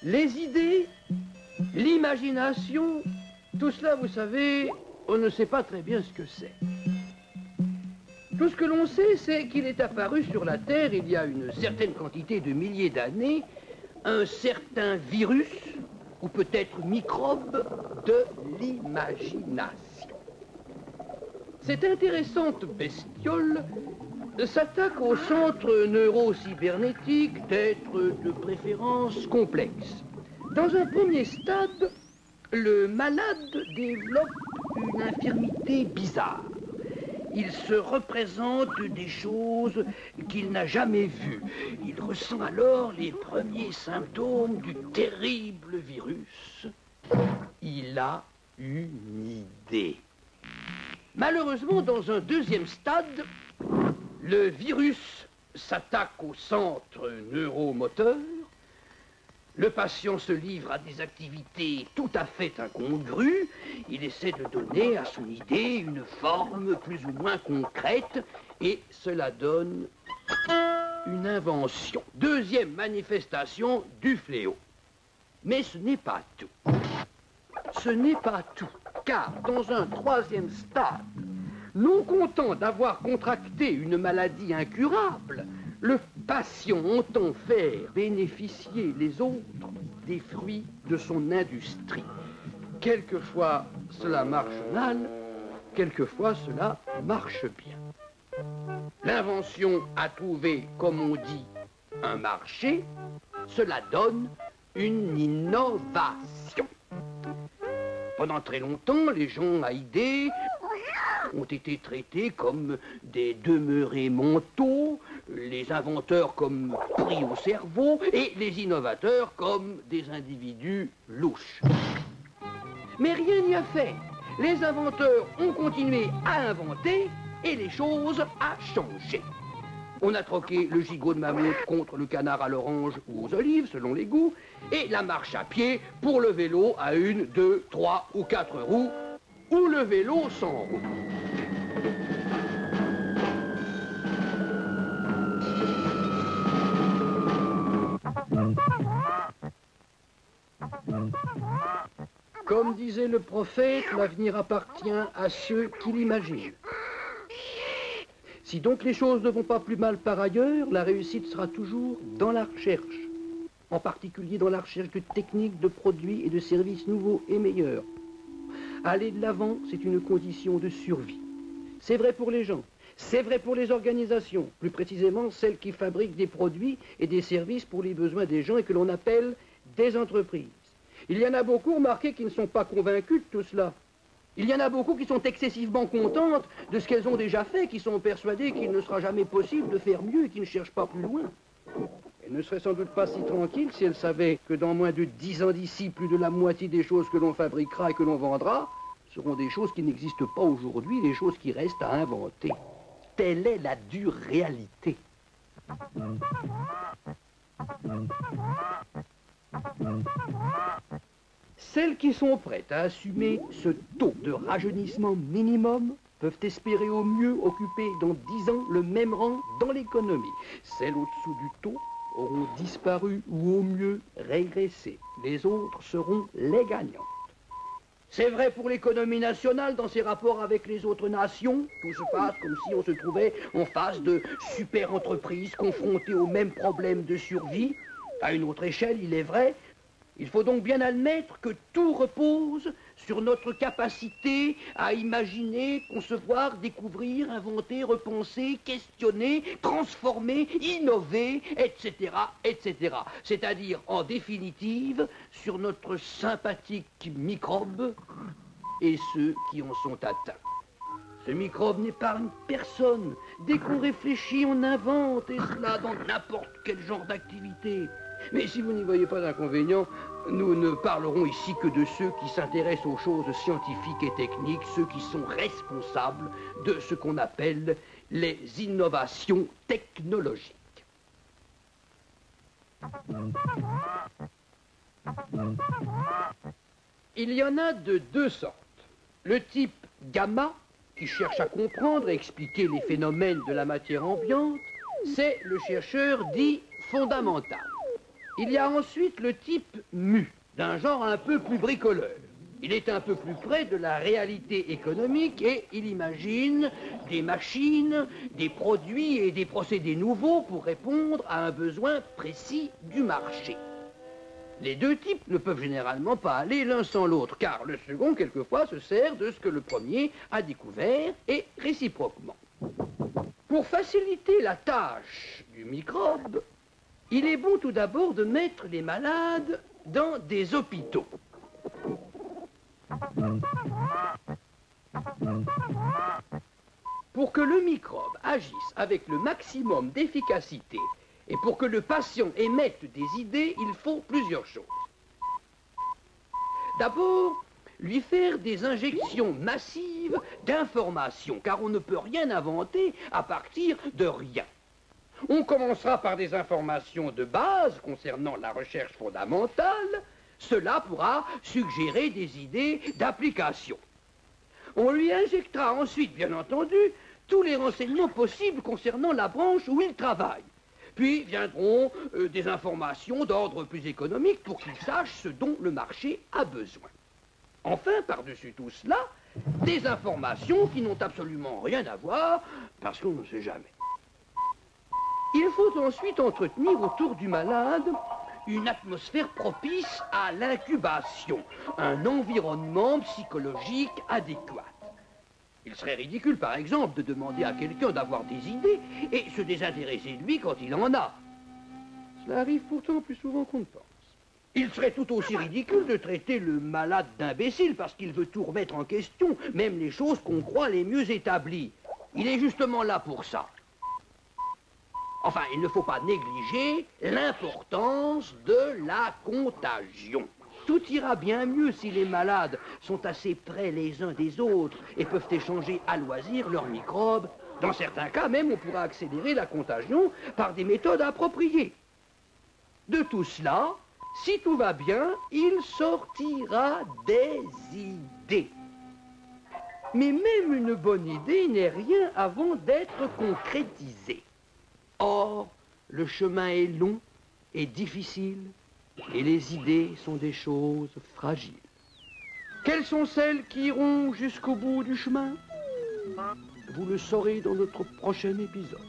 Les idées, l'imagination, tout cela, vous savez, on ne sait pas très bien ce que c'est. Tout ce que l'on sait, c'est qu'il est apparu sur la Terre, il y a une certaine quantité de milliers d'années, un certain virus, ou peut-être microbe, de l'imagination. Cette intéressante bestiole s'attaque au centre neurocybernétique d'êtres de préférence complexes. Dans un premier stade, le malade développe une infirmité bizarre. Il se représente des choses qu'il n'a jamais vues. Il ressent alors les premiers symptômes du terrible virus. Il a une idée. Malheureusement, dans un deuxième stade, le virus s'attaque au centre neuromoteur. Le patient se livre à des activités tout à fait incongrues. Il essaie de donner à son idée une forme plus ou moins concrète et cela donne une invention. Deuxième manifestation du fléau. Mais ce n'est pas tout. Ce n'est pas tout, car dans un troisième stade, non content d'avoir contracté une maladie incurable, le patient entend faire bénéficier les autres des fruits de son industrie. Quelquefois, cela marche mal, quelquefois, cela marche bien. L'invention a trouvé, comme on dit, un marché, cela donne une innovation. Pendant très longtemps, les gens à idées ont été traités comme des demeurés mentaux, les inventeurs comme pris au cerveau et les innovateurs comme des individus louches. Mais rien n'y a fait. Les inventeurs ont continué à inventer et les choses ont changé. On a troqué le gigot de mammouth contre le canard à l'orange ou aux olives, selon les goûts, et la marche à pied pour le vélo à 1, 2, 3 ou 4 roues, ou le vélo sans roue. Comme disait le prophète, l'avenir appartient à ceux qui l'imaginent. Si donc les choses ne vont pas plus mal par ailleurs, la réussite sera toujours dans la recherche, en particulier dans la recherche de techniques, de produits et de services nouveaux et meilleurs. Aller de l'avant, c'est une condition de survie. C'est vrai pour les gens, c'est vrai pour les organisations, plus précisément celles qui fabriquent des produits et des services pour les besoins des gens et que l'on appelle des entreprises. Il y en a beaucoup, remarquez, qui ne sont pas convaincus de tout cela. Il y en a beaucoup qui sont excessivement contentes de ce qu'elles ont déjà fait, qui sont persuadées qu'il ne sera jamais possible de faire mieux et qui ne cherchent pas plus loin. Elles ne seraient sans doute pas si tranquilles si elles savaient que dans moins de 10 ans d'ici, plus de la moitié des choses que l'on fabriquera et que l'on vendra seront des choses qui n'existent pas aujourd'hui, des choses qui restent à inventer. Telle est la dure réalité. Celles qui sont prêtes à assumer ce taux de rajeunissement minimum peuvent espérer au mieux occuper dans 10 ans le même rang dans l'économie. Celles au-dessous du taux auront disparu ou au mieux régressé. Les autres seront les gagnantes. C'est vrai pour l'économie nationale dans ses rapports avec les autres nations. Tout se passe comme si on se trouvait en face de super entreprises confrontées aux mêmes problèmes de survie. À une autre échelle, il est vrai. Il faut donc bien admettre que tout repose sur notre capacité à imaginer, concevoir, découvrir, inventer, repenser, questionner, transformer, innover, etc., etc. C'est-à-dire, en définitive, sur notre sympathique microbe et ceux qui en sont atteints. Ce microbe n'épargne personne. Dès qu'on réfléchit, on invente, et cela dans n'importe quel genre d'activité. Mais si vous n'y voyez pas d'inconvénient, nous ne parlerons ici que de ceux qui s'intéressent aux choses scientifiques et techniques, ceux qui sont responsables de ce qu'on appelle les innovations technologiques. Il y en a de deux sortes. Le type gamma, qui cherche à comprendre et expliquer les phénomènes de la matière ambiante, c'est le chercheur dit fondamental. Il y a ensuite le type mu, d'un genre un peu plus bricoleur. Il est un peu plus près de la réalité économique et il imagine des machines, des produits et des procédés nouveaux pour répondre à un besoin précis du marché. Les deux types ne peuvent généralement pas aller l'un sans l'autre, car le second, quelquefois, se sert de ce que le premier a découvert et réciproquement. Pour faciliter la tâche du microbe, il est bon tout d'abord de mettre les malades dans des hôpitaux. Pour que le microbe agisse avec le maximum d'efficacité et pour que le patient émette des idées, il faut plusieurs choses. D'abord, lui faire des injections massives d'informations, car on ne peut rien inventer à partir de rien. On commencera par des informations de base concernant la recherche fondamentale. Cela pourra suggérer des idées d'application. On lui injectera ensuite, bien entendu, tous les renseignements possibles concernant la branche où il travaille. Puis viendront des informations d'ordre plus économique pour qu'il sache ce dont le marché a besoin. Enfin, par-dessus tout cela, des informations qui n'ont absolument rien à voir, parce qu'on ne sait jamais. Il faut ensuite entretenir autour du malade une atmosphère propice à l'incubation, un environnement psychologique adéquat. Il serait ridicule, par exemple, de demander à quelqu'un d'avoir des idées et se désintéresser de lui quand il en a. Cela arrive pourtant plus souvent qu'on ne pense. Il serait tout aussi ridicule de traiter le malade d'imbécile parce qu'il veut tout remettre en question, même les choses qu'on croit les mieux établies. Il est justement là pour ça. Enfin, il ne faut pas négliger l'importance de la contagion. Tout ira bien mieux si les malades sont assez près les uns des autres et peuvent échanger à loisir leurs microbes. Dans certains cas même, on pourra accélérer la contagion par des méthodes appropriées. De tout cela, si tout va bien, il sortira des idées. Mais même une bonne idée n'est rien avant d'être concrétisée. Or, le chemin est long et difficile, et les idées sont des choses fragiles. Quelles sont celles qui iront jusqu'au bout du chemin? Vous le saurez dans notre prochain épisode.